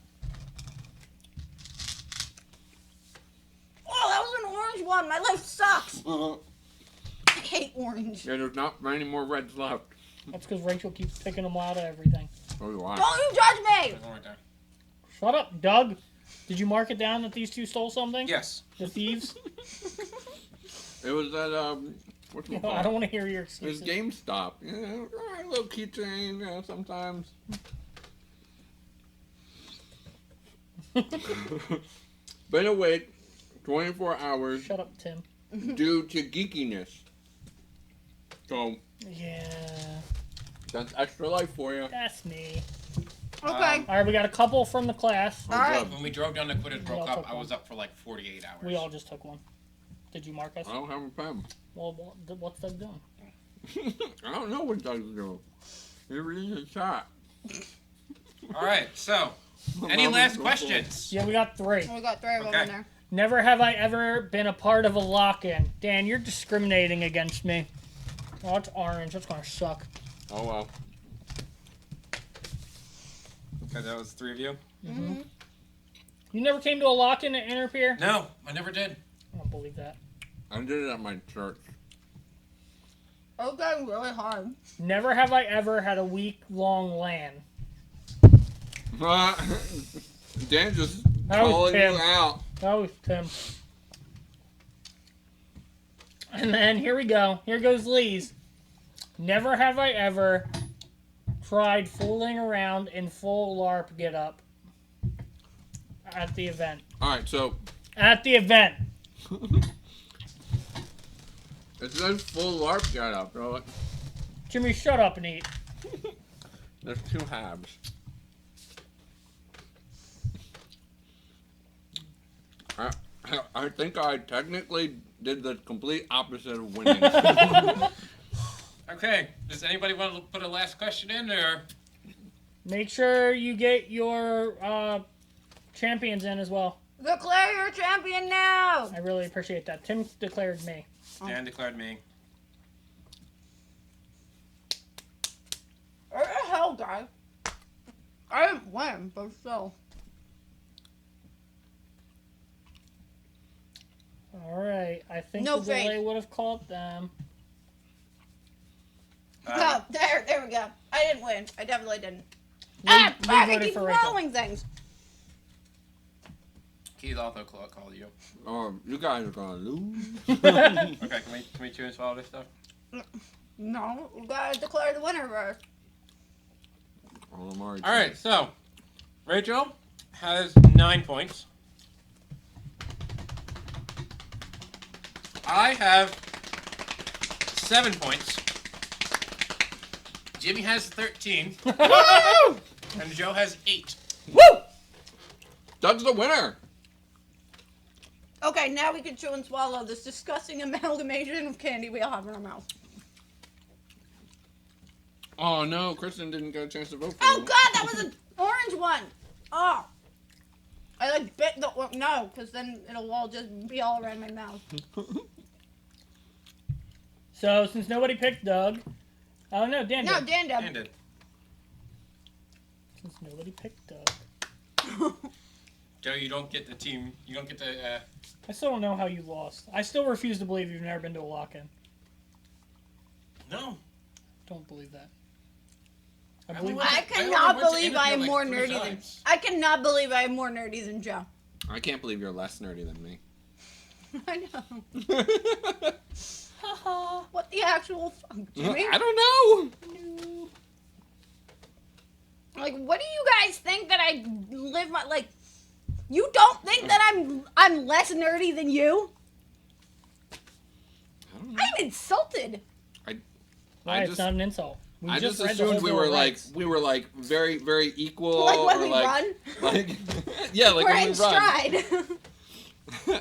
Oh, that was an orange one. My life sucks. Yeah, I hate orange. there's not many more reds left. That's because Rachel keeps picking them out of everything. Oh, you are. Don't you judge me. There's one right there. Shut up, Doug. Did you mark it down that these two stole something? Yes. The thieves? It was at what's it I don't want to hear your It was excuses. GameStop. You know, a little keychain. You know, sometimes. Been awake 24 hours Shut up, Tim. due to geekiness. So Yeah, that's Extra Life for you. that's me. Okay. All right, we got a couple from the class. All right. When we drove down to Quidditch We all broke up, took I one. was up for like 48 hours. We all just took one. Did you mark us? I don't have a pen. Well, what's Doug doing? I don't know what Doug's doing. He reads the chat. All right, so any last questions? Yeah, we got 3. We got 3 of them Okay. in there. Never have I ever been a part of a lock-in. Dan, you're discriminating against me. Oh, it's orange. That's gonna suck. Oh well. Okay, that was 3 of you. Mm-hmm. You never came to a lock-in at Interpier? No, I never did. I don't believe that. I did it at my church. It's getting really hard. Never have I ever had a week-long LAN. Dan just That was calling Tim. you out. That was Tim. And then here we go. Here goes Lee's. Never have I ever tried fooling around in full LARP get-up at the event. All right, so At the event. it says full LARP get up, bro. Jimmy, shut up and eat. There's two halves. I think I technically did the complete opposite of winning. Okay. Does anybody want to put a last question in, or? Make sure you get your champions in as well. Declare your champion now! I really appreciate that. Tim declared me. Dan declared me. What the hell, guys? I didn't win, but still. Alright, I think No the delay faith. would have caught them. No, there we go. I didn't win. I definitely didn't. We I voted keep for Rachel. rolling things. Keith also called you. Oh, you guys are gonna lose. Okay, can we chew and swallow this stuff? No, we gotta declare the winner first. All Alright, so Rachel has 9 points. I have 7 points. Jimmy has 13. And Joe has 8. Woo! Doug's the winner. Okay, now we can chew and swallow this disgusting amalgamation of candy we all have in our mouth. Oh no, Kristen didn't get a chance to vote for Oh me. god, that was an orange one! Oh. I like bit the no, because then it'll all just be all around my mouth. So, since nobody picked Doug... Oh, no, Dan No, did. Dan Dan did. Since nobody picked Doug. Joe, you don't get the team. You don't get the. I still don't know how you lost. I still refuse to believe you've never been to a lock-in. No. Don't believe that. I believe went to- I I cannot only went to believe I am India, more like, 3 nerdy than times. I cannot believe I am more nerdy than Joe. I can't believe you're less nerdy than me. I know. What the actual fuck, Jimmy? I don't know. No. Like, what do you guys think that I live my like? You don't think that I'm less nerdy than you? I don't know. I'm insulted. Why? I It's just- not an insult. We I just read the assumed whole we Bill were of like Rights. very very equal. Like when or we like, run. Like yeah, like We're when in we stride. run.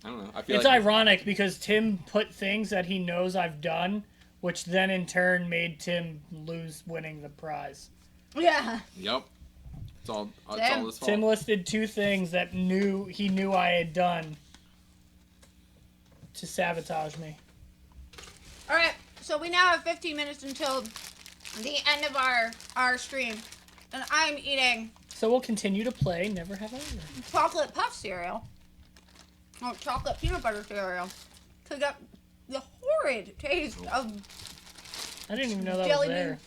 I don't know. I feel It's like ironic because Tim put things that he knows I've done, which then in turn made Tim lose winning the prize. Yeah. Yep. It's all Damn. his fault. Tim listed 2 things that he knew I had done to sabotage me. All right. So we now have 15 minutes until the end of our stream, and I'm eating So we'll continue to play Never Have I Ever. chocolate puff cereal. Oh, chocolate peanut butter cereal. To get the horrid taste of I didn't even know that Jelly was there.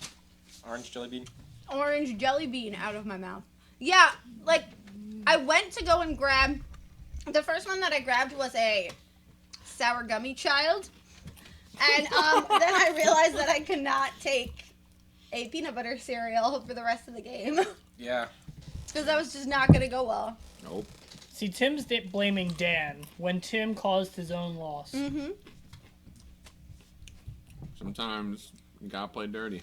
Orange jelly bean. orange jelly bean out of my mouth. Yeah, like, I went to go and grab, the first one that I grabbed was a sour gummy child. And then I realized that I could not take a peanut butter cereal for the rest of the game. Yeah. Because that was just not going to go well. Nope. See, Tim's blaming Dan when Tim caused his own loss. Mm-hmm. Sometimes you gotta play dirty.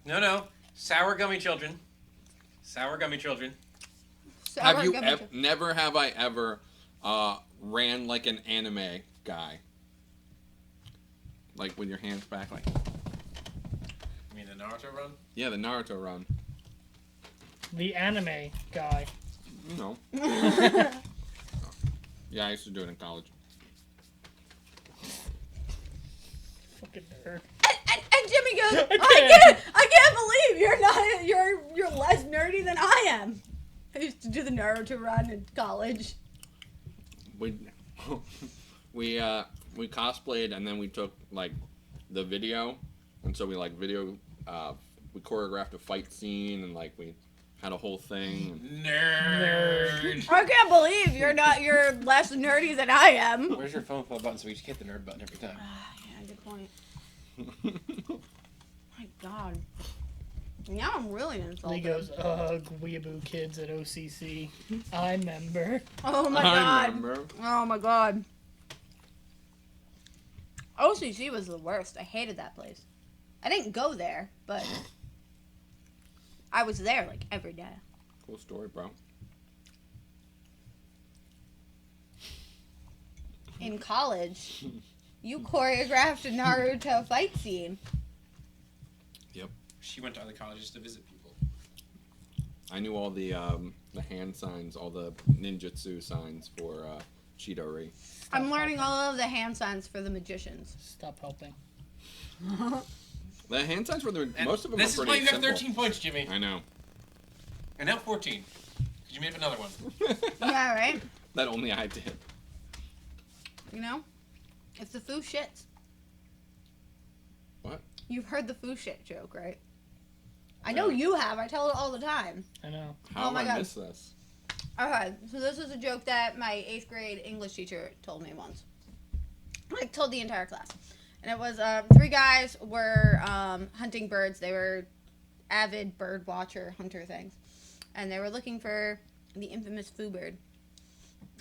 No. Sour gummy children. Sour gummy children. Sour Have you gummy child. never have I ever ran like an anime guy? Like with your hands back, like You mean the Naruto run? yeah, the Naruto run. The anime guy. You know. Yeah, I used to do it in college. Fucking nerd. And Jimmy goes, I I can't believe you're less nerdy than I am. I used to do the Naruto run in college. We we cosplayed and then we took like the video, and so we like we choreographed a fight scene and like we had a whole thing. Nerd. I can't believe you're less nerdy than I am. Where's your phone button so we just hit the nerd button every time? Yeah, good point. My God. Now I'm really He insulted. goes, ugh, weeaboo kids at OCC. I remember. Oh my I God. remember. Oh my God. OCC was the worst. I hated that place. I didn't go there, but I was there like every day. Cool story, bro. In college, you choreographed a Naruto fight scene. She went to other colleges to visit people. I knew all the hand signs, all the ninjutsu signs for Chidori. I'm learning all of the hand signs for the magicians. Stop helping. The hand signs for the most of them are This is pretty why you have simple. 13 points, Jimmy. I know. And now 14. Because you made up another one. Yeah, right? That only I did. You know? It's the foo shits. What? You've heard the foo shit joke, right? I know you have. I tell it all the time. I know. How Oh my have I God. missed this? Okay, so this is a joke that my 8th grade English teacher told me once. Like, told the entire class. And it was, 3 guys were hunting birds. They were avid bird watcher, hunter things. And they were looking for the infamous foo bird.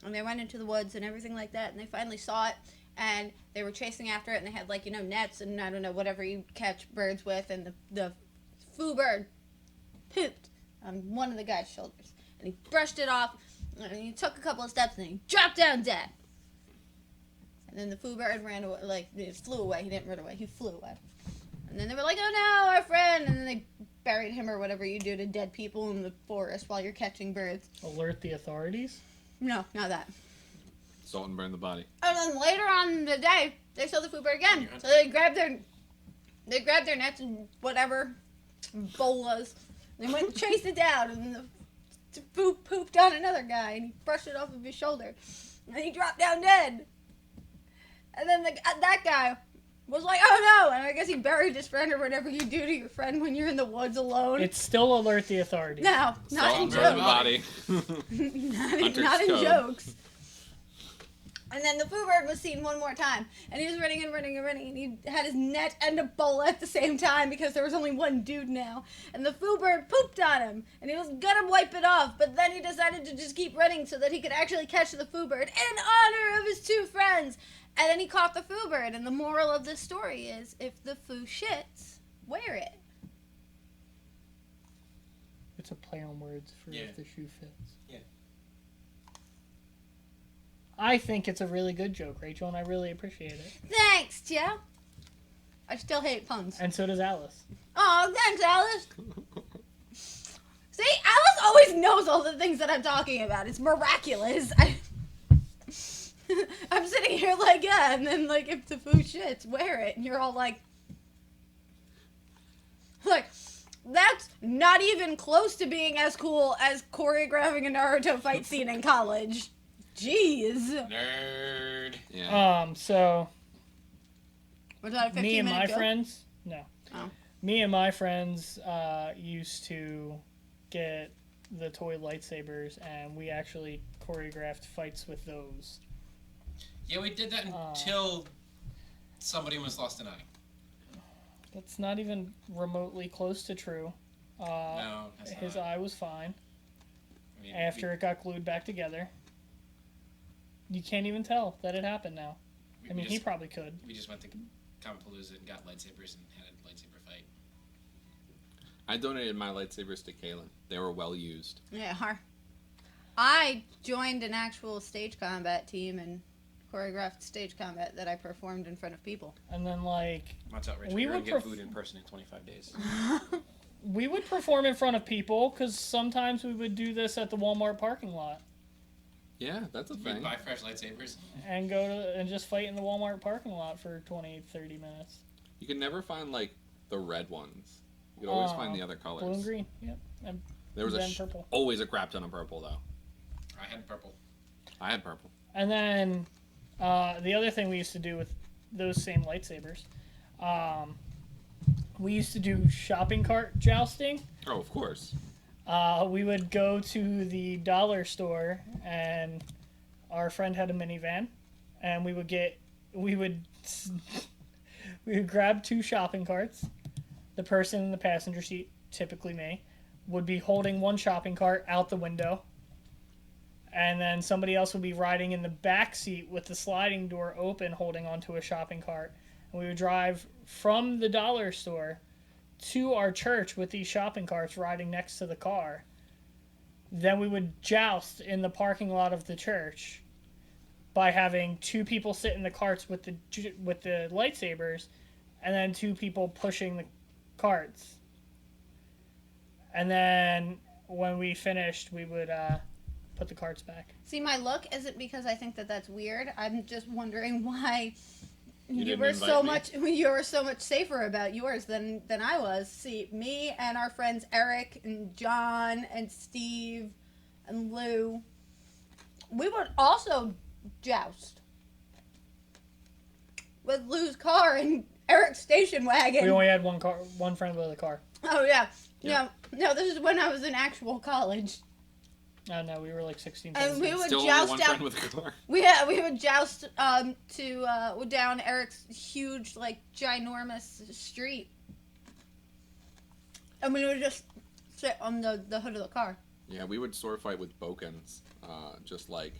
And they went into the woods and everything like that, and they finally saw it. And they were chasing after it, and they had, like, nets and, I don't know, whatever you catch birds with. And the foo bird pooped on one of the guy's shoulders. And he brushed it off, and he took a couple of steps, and he dropped down dead. And then the foo bird ran away, like, it flew away. He didn't run away, he flew away. And then they were like, oh no, our friend! And then they buried him or whatever you do to dead people in the forest while you're catching birds. Alert the authorities? No, not that. Salt and burn the body. And then later on in the day, they saw the foo bird again. So they grabbed their nets and whatever, bolas. They went and chased it down, and the foo pooped on another guy, and he brushed it off of his shoulder. And he dropped down dead. And then that guy was like, oh no! And I guess he buried his friend or whatever you do to your friend when you're in the woods alone. It's still alert the authorities. No, not Salt in and burn the jokes. body. not in code. jokes. And then the foo bird was seen one more time, and he was running, and he had his net and a bola at the same time because there was only one dude now. And the foo bird pooped on him, and he was gonna wipe it off, but then he decided to just keep running so that he could actually catch the foo bird in honor of his 2 friends. And then he caught the foo bird, and the moral of this story is, if the foo shits, wear it. It's a play on words for Yeah. if the shoe fits. Yeah. I think it's a really good joke, Rachel, and I really appreciate it. Thanks, Joe. I still hate puns. And so does Alice. Oh, thanks, Alice. See, Alice always knows all the things that I'm talking about. It's miraculous. I'm sitting here like, yeah, and then, like, if the foo shits, wear it. And you're all like, that's not even close to being as cool as choreographing a Naruto fight scene in college. Jeez. Nerd. Yeah. So Was that a 15 me and my minute joke? friends, no. Oh. Me and my friends used to get the toy lightsabers, and we actually choreographed fights with those. Yeah, we did that until somebody almost lost an eye. That's not even remotely close to true. No, that's His not. eye was fine I mean, after it got glued back together. You can't even tell that it happened now. I mean, he probably could. We just went to Comapalooza and got lightsabers and had a lightsaber fight. I donated my lightsabers to Kaylin. They were well used. Yeah. I joined an actual stage combat team and choreographed stage combat that I performed in front of people. And then, like, Watch out, Rachel. We You're going would to get pref- food in person in 25 days. we would perform in front of people, because sometimes we would do this at the Walmart parking lot. Yeah, that's a We thing. buy fresh lightsabers. And go to and just fight in the Walmart parking lot for 20, 30 minutes. You can never find, like, the red ones. You could always find the other colors. Blue and green, yep. And There was then purple. always a crap ton of purple, though. I had purple. I had purple. And then the other thing we used to do with those same lightsabers, we used to do shopping cart jousting. Oh, of course. We would go to the dollar store, and our friend had a minivan, and we would grab 2 shopping carts. The person in the passenger seat, typically me, would be holding one shopping cart out the window, and then somebody else would be riding in the back seat with the sliding door open, holding onto a shopping cart. and we would drive from the dollar store to our church with these shopping carts riding next to the car. Then we would joust in the parking lot of the church by having 2 people sit in the carts with the lightsabers, and then 2 people pushing the carts. And then when we finished, we would put the carts back. See, my look isn't because I think that that's weird. I'm just wondering why you didn't were invite so me? much safer about yours than I was. See, me and our friends Eric and John and Steve and Lou, we would also joust with Lou's car and Eric's station wagon. We only had one friend with a car. Oh yeah. Yeah. No, this is when I was in actual college. Oh no, we were like 16. And we 17. would Still only joust one out. friend with a car. We would joust to down Eric's huge, like, ginormous street, and we would just sit on the hood of the car. Yeah, we would sword fight with bokens. Just like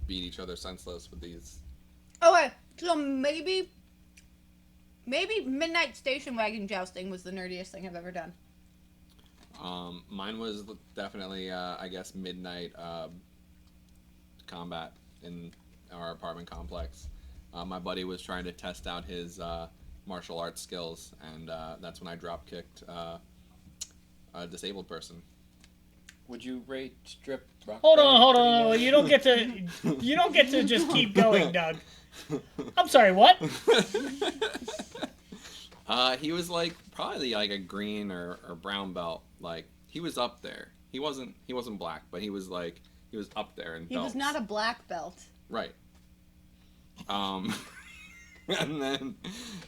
beat each other senseless with these. Okay, so maybe midnight station wagon jousting was the nerdiest thing I've ever done. Mine was definitely, I guess, midnight combat in our apartment complex. My buddy was trying to test out his martial arts skills, and that's when I drop kicked a disabled person. Would you rate strip rock? Hold band on. pretty You don't get to just keep going, Doug. I'm sorry. What? He was like probably like a green or brown belt. Like he was up there. He wasn't black, but he was up there in He belts. was not a black belt. Right. And then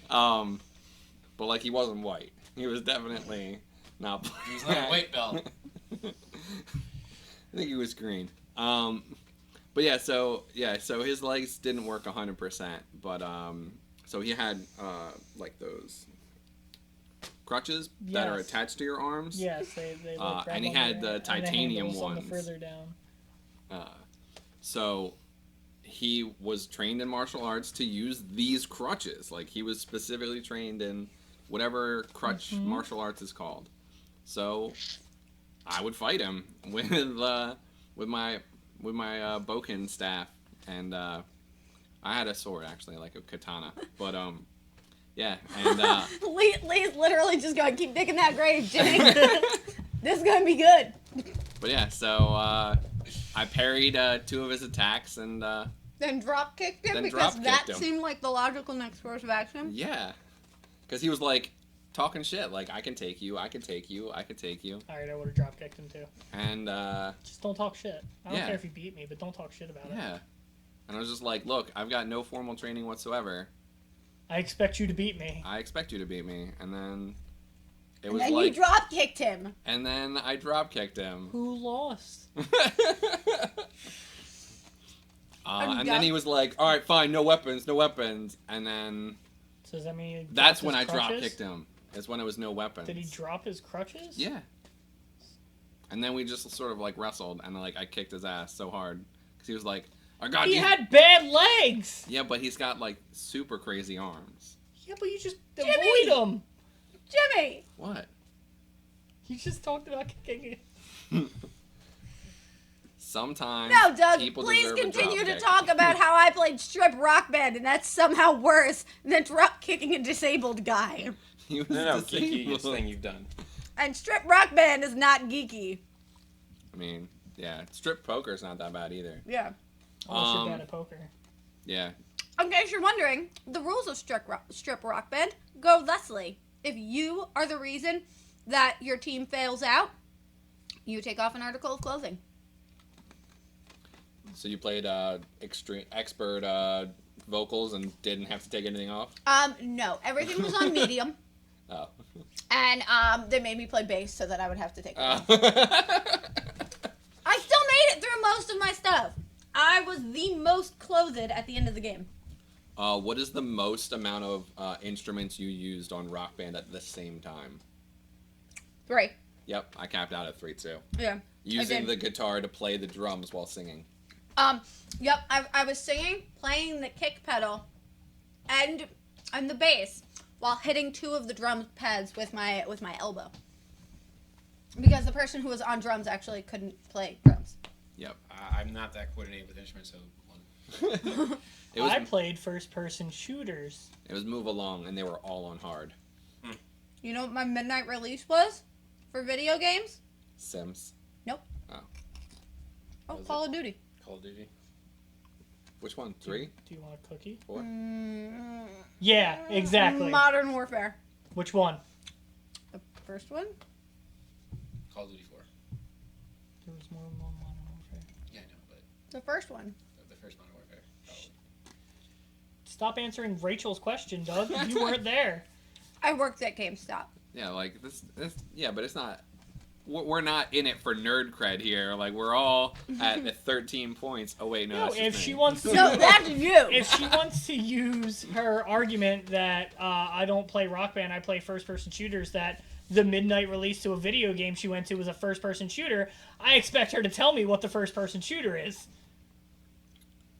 but like he wasn't white. He was definitely not black. He was not a white belt. I think he was green. But yeah, so his legs didn't work 100%, but so he had like those crutches that are Yes. attached to your arms. Yes, they like, grab and he on had there, the and titanium handles on ones. the further down. So he was trained in martial arts to use these crutches. Like he was specifically trained in whatever crutch martial arts is called. So I would fight him with my boken staff, and I had a sword actually, like a katana. But yeah, and Lee's literally just going, keep digging that grave, Jimmy. This is gonna be good. but yeah, so I parried 2 of his attacks, and Then drop kicked him Then because drop that kicked him. seemed like the logical next course of action. yeah, because he was like talking shit, like I can take you, I can take you, I can take you, All right, I would have drop kicked him too. and Just don't talk shit. I don't Yeah. care if you beat me, but don't talk shit about it. yeah, and I was just like, look, I've got no formal training whatsoever. I expect you to beat me. I expect you to beat me, and then it And was then like, you drop kicked him. and then I drop kicked him. Who lost? And then he was like, all right, fine, no weapons, and then So does that mean he that's dropped when his I drop crutches? kicked him. It's when it was no weapons. Did he drop his crutches? Yeah. And then we just sort of like wrestled, and like I kicked his ass so hard because he was like, "I got He you." had bad legs. Yeah, but he's got like super crazy arms. Yeah, but you just Jimmy! avoid him. Jimmy! What? You just talked about kicking it. Sometimes No, Doug, people please deserve a continue drop to kick. talk about how I played strip rock band, and that's somehow worse than drop kicking a disabled guy. He was No, disabled. geekiest thing you've done. And strip rock band is not geeky. I mean, yeah, strip poker's not that bad either. Yeah. Unless you're Um, bad at poker. Yeah. In case you're wondering, the rules of strip rock band go thusly. If you are the reason that your team fails out, you take off an article of clothing. So you played extreme expert vocals and didn't have to take anything off? No, everything was on medium, Oh. and they made me play bass so that I would have to take it off. Oh. I still made it through most of my stuff. I was the most clothed at the end of the game. What is the most amount of instruments you used on Rock Band at the same time? 3. Yep, I capped out at 3 too. Yeah. Using did. the guitar to play the drums while singing. Yep, I was singing, playing the kick pedal, and and the bass while hitting 2 of the drum pads with my elbow. Because the person who was on drums actually couldn't play drums. Yep. I'm not that coordinated with instruments, so one. I played first-person shooters. It was Move Along, and they were all on hard. You know what my midnight release was for video games? Sims. Oh, Was Call of Duty. Call of Duty. Which one? 3? Do you want a cookie? 4? Yeah, exactly. Modern Warfare. Which one? The first one? Call of Duty 4. There was more than one Modern Warfare. Yeah, I know, but The first one. the first Modern Warfare. Probably. Stop answering Rachel's question, Doug. You weren't there. I worked at GameStop. Yeah, like this. Yeah, but it's not. We're not in it for nerd cred here. Like we're all at the 13 points. Oh wait, no. No, that's just if me. she wants to, No, that's you. if she wants to use her argument that I don't play Rock Band, I play first-person shooters, that the midnight release to a video game she went to was a first-person shooter, I expect her to tell me what the first-person shooter is.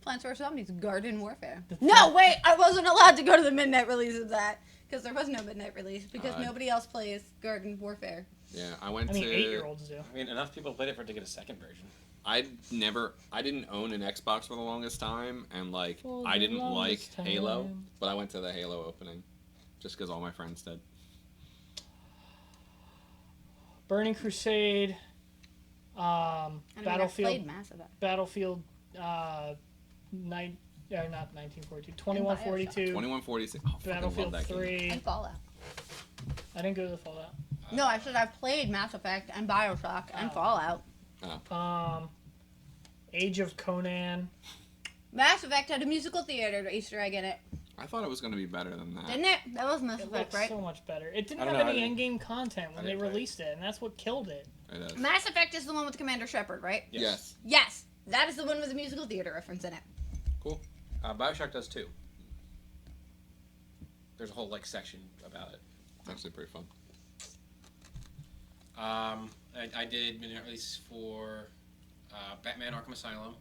Plants vs. Zombies Garden Warfare. No, wait, I wasn't allowed to go to the midnight release of that. Because there was no midnight release. Because nobody else plays Garden Warfare. Yeah, I went I mean, to. 8-year-olds do. I mean, enough people played it for it to get a second version. I didn't own an Xbox for the longest time, and like For I the didn't like longest Halo, time. but I went to the Halo opening, just because all my friends did. Burning Crusade, I played Mass Effect. Battlefield, not 1942, 2142, 2146. Oh, fucking love Battlefield that game. 3. And Fallout. I didn't go to the Fallout. No, I said I've played Mass Effect and Bioshock and Fallout. Age of Conan. Mass Effect had a musical theater Easter egg in it. I thought it was gonna be better than that. Didn't it? That was Mass It Effect, looks right? so much better. It didn't I don't have know, any I didn't- in-game content when I they didn't play it. released it, and that's what killed it. It is. Mass Effect is the one with Commander Shepard, right? Yes. Yes. That is the one with the musical theater reference in it. Bioshock does too. There's a whole section about it. It's actually pretty fun. I did midnight release for Batman Arkham Asylum.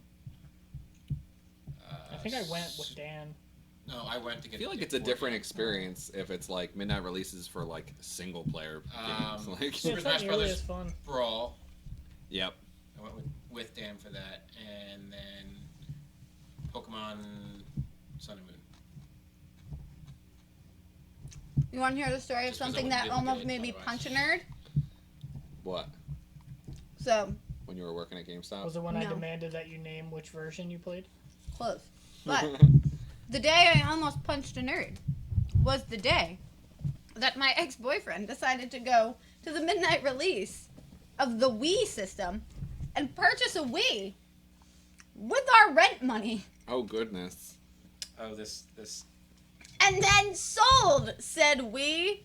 I think I went with Dan. No, I went to I get. feel like it's a different experience if it's like midnight releases for like single player games. Like, Yeah, Super it's not Smash nearly Brothers as fun. Brawl. yep. I went with Dan for that, and then Pokemon Sun and Moon. You want to hear the story of Just 'cause I something wouldn't that be able to almost get it made me otherwise. punch a nerd? What? So, When you were working at GameStop? Was it when I No. demanded that you name which version you played? close. But the day I almost punched a nerd was the day that my ex-boyfriend decided to go to the midnight release of the Wii system and purchase a Wii with our rent money. Oh goodness. Oh, this. And then sold said Wii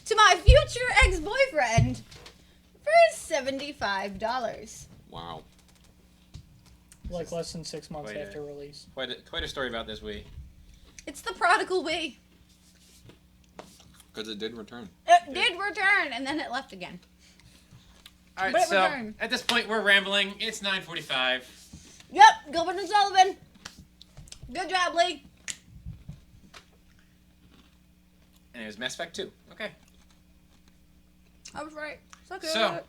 to my future ex-boyfriend for $75. Wow. Like less than 6 months Quite a- after release. Quite a story about this Wii. It's the prodigal Wii. Because it did return. It did return, and then it left again. All right, But it so returned. at this point we're rambling. It's 9:45. Yep, Gilbert and Sullivan. Good job, Lee. And it was Mass Effect 2. Okay. I was right. So good. So,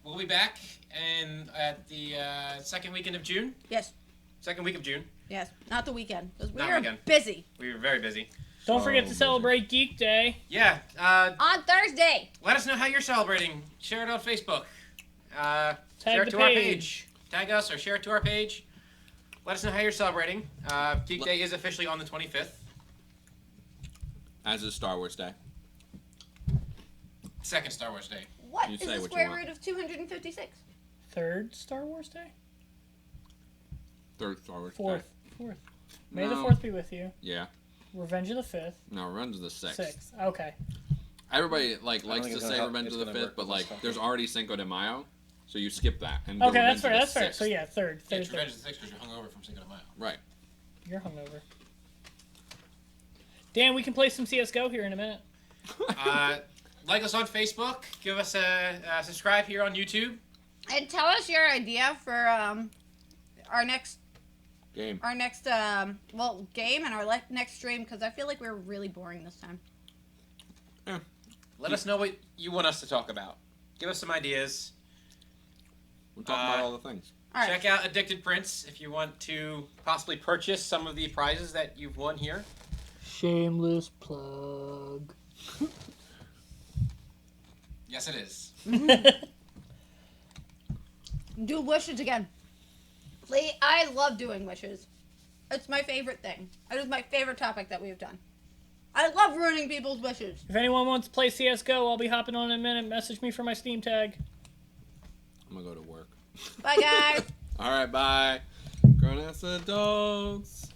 we'll be back at the second weekend of June. Yes, Second week of June. yes. Not the weekend. Because we Not are weekend. busy. We were very busy. Don't forget to Oh, celebrate Geek Day. Yeah. On Thursday. Let us know how you're celebrating. Share it on Facebook. Share Tag it the to our page. page. Tag us or share it to our page. Let us know how you're celebrating. Geek Day is officially on the 25th. As is Star Wars Day. Second Star Wars Day. What You is say the what you square want. root of 256? Third Star Wars Day? Third Star Wars Fourth. Day. Fourth. May the No. 4th be with you. Yeah. Revenge of the 5th. No, Revenge of the 6th. 6th. Okay. Everybody likes think to it's say gonna help- Revenge it's of the gonna 5th, work but with this stuff. there's already Cinco de Mayo, so you skip that. And go Okay, that's Revenge fair. of the That's fair. 6th. So yeah, third. Yeah, Third. it's Revenge third. of the 6th because you're hungover from Cinco de Mayo. Right. You're hungover. Dan, we can play some CS:GO here in a minute. Like us on Facebook. Give us a subscribe here on YouTube. And tell us your idea for our next Game. our next game and our next stream, because I feel like we're really boring this time. Let us know what you want us to talk about. Give us some ideas. We'll talk about all the things. All right. Check out Addicted Prints if you want to possibly purchase some of the prizes that you've won here. Shameless plug. Yes, it is. Do wishes again. Please, I love doing wishes. It's my favorite thing. It is my favorite topic that we've done. I love ruining people's wishes. If anyone wants to play CSGO, I'll be hopping on in a minute. Message me for my Steam tag. I'm gonna go to work. Bye, guys. All right, bye. Grown ass adults.